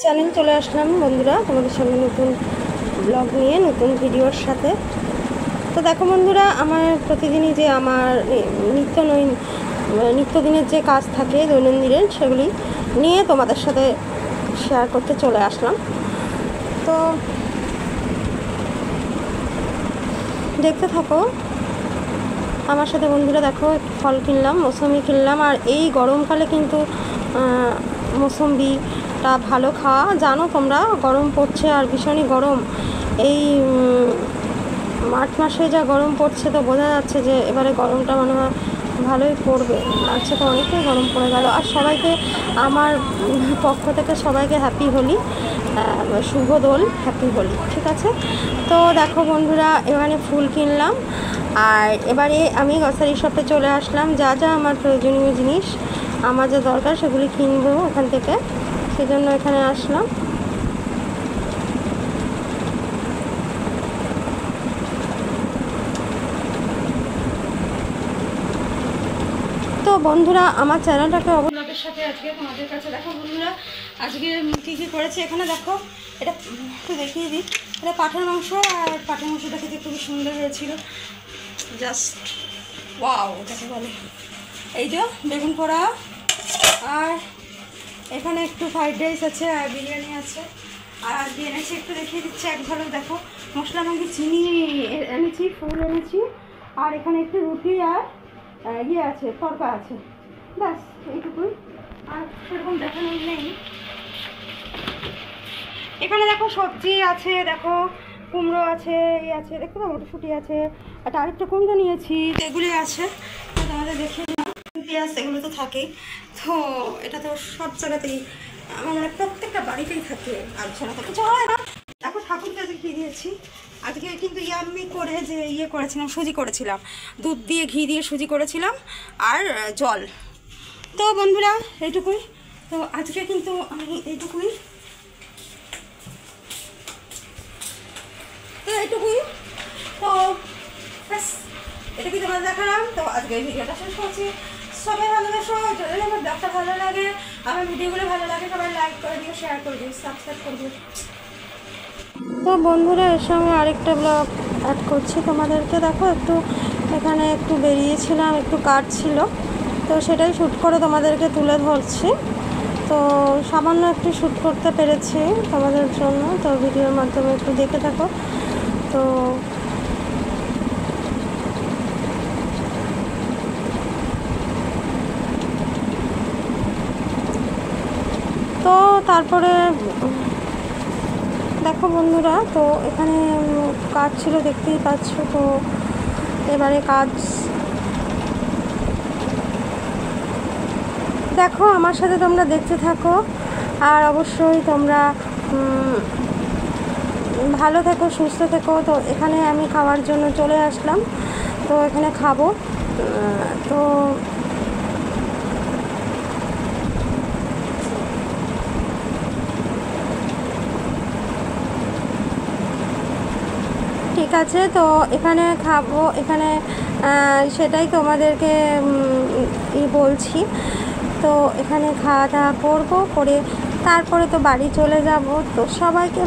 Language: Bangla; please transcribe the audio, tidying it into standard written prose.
চ্যানেল চলে আসলাম বন্ধুরা তোমাদের সঙ্গে নতুন ব্লগ নিয়ে, নতুন ভিডিওর সাথে। তো দেখো বন্ধুরা, আমার প্রতিদিনই যে আমার নিত্যদিনের যে কাজ থাকে দৈনন্দিনের, সেগুলি নিয়ে তোমাদের সাথে শেয়ার করতে চলে আসলাম। তো দেখতে থাকো আমার সাথে বন্ধুরা। দেখো, ফল কিনলাম, মৌসুমি কিনলাম। আর এই গরমকালে কিন্তু মৌসুমিটা ভালো খাওয়া, জানো তোমরা, গরম পড়ছে আর ভীষণই গরম। এই মার্চ মাসে যা গরম পড়ছে, তো বোঝা যাচ্ছে যে এবারে গরমটা মনে হয় ভালোই পড়বে। মার্চে তো অনেকটাই গরম পড়ে গেল। আর সবাইকে আমার পক্ষ থেকে সবাইকে হ্যাপি হোলি, শুভ দোল, হ্যাপি হোলি, ঠিক আছে? তো দেখো বন্ধুরা, এখানে ফুল কিনলাম। আর এবারে আমি গ্রসারি শপে চলে আসলাম। যা যা আমার প্রয়োজনীয় জিনিস, আমার যা দরকার সেগুলি কিনবো ওখান থেকে, সেজন্য এখানে আসলাম। তো বন্ধুরা, আমার চ্যানেলটাকে অবশ্যই সাথে আজকে তোমাদের কাছে দেখো বন্ধুরা, আজকে কী কী করেছে এখানে দেখো। এটা একটু দেখিয়ে দিই। এটা পাঁঠার মাংস, আর পাঁঠার মাংসটা খেতে খুবই সুন্দর হয়েছিল, জাস্ট ওয়াও যাকে বলে। এই যে বেগুন পোড়া, আর এখানে একটু ফ্রাইড রাইস আছে, আর বিরিয়ানি আছে। আর আজকে এনেছি, একটু দেখিয়ে দিচ্ছি এক ঝলক দেখো। মশলা মাংস, চিনি এনেছি, ফুল এনেছি, আর এখানে একটু রুটি আর ইয়ে আছে, তরকা আছে, ব্যাস এইটুকুই। আর সেরকম দেখানো নেই। এখানে দেখো সবজি আছে, দেখো কুমড়ো আছে, এই আছে, দেখো মটরশুঁটি আছে, একটা আরেকটা কুমড়ো নিয়েছি, এগুলি আছে। তো তোমাদের দেখিয়ে দিলাম, পেঁয়াজ এগুলো তো থাকেই। তো এটা তো সব জায়গাতেই, আমার মানে প্রত্যেকটা বাড়িতেই থাকে, আর ছাড়া তো কিছু হয় না। দেখো ঠাকুরকে আজকে কী দিয়েছি, আজকে কিন্তু ইয়াম্মি করে যে ইয়ে করেছিলাম, সুজি করেছিলাম, দুধ দিয়ে ঘি দিয়ে সুজি করেছিলাম, আর জল। তো বন্ধুরা এইটুকুই। তো আজকে কিন্তু আমি এইটুকুই, তো এইটুকুই। তো ব্যাস এটুকুই তোমাদের দেখালাম। তো আজকে এই ভিডিওটা শেষ করছি। সবাই ভালোবাসো, যদি আমার ব্লগটা ভালো লাগে, আমার ভিডিওগুলো ভালো লাগে, সবাই লাইক করে দিও, শেয়ার করে দিও, সাবস্ক্রাইব করে দিও। তো বন্ধুরা, এর সঙ্গে আরেকটা ব্লগ অ্যাড করছি তোমাদেরকে। দেখো, একটু এখানে একটু বেরিয়েছিলাম, একটু কাজ ছিল, তো সেটাই শ্যুট করে তোমাদেরকে তুলে ধরছি। তো সামান্য একটু শ্যুট করতে পেরেছি তোমাদের জন্য, তো ভিডিওর মাধ্যমে একটু দেখে থাকো। তো তারপরে দেখো বন্ধুরা, তো এখানে কাজ ছিল, দেখতেই পাচ্ছ। তো এবারে কাজ দেখো, আমার সাথে তোমরা দেখতে থাকো। আর অবশ্যই তোমরা ভালো থেকো, সুস্থ থেকো। তো এখানে আমি খাওয়ার জন্য চলে আসলাম, তো এখানে খাবো। তো ঠিক আছে, তো এখানে খাবো, এখানে সেটাই তোমাদেরকে বলছি। তো এখানে খাওয়া দাওয়া করবো, করে তারপরে তো বাড়ি চলে যাব। তো সবাইকে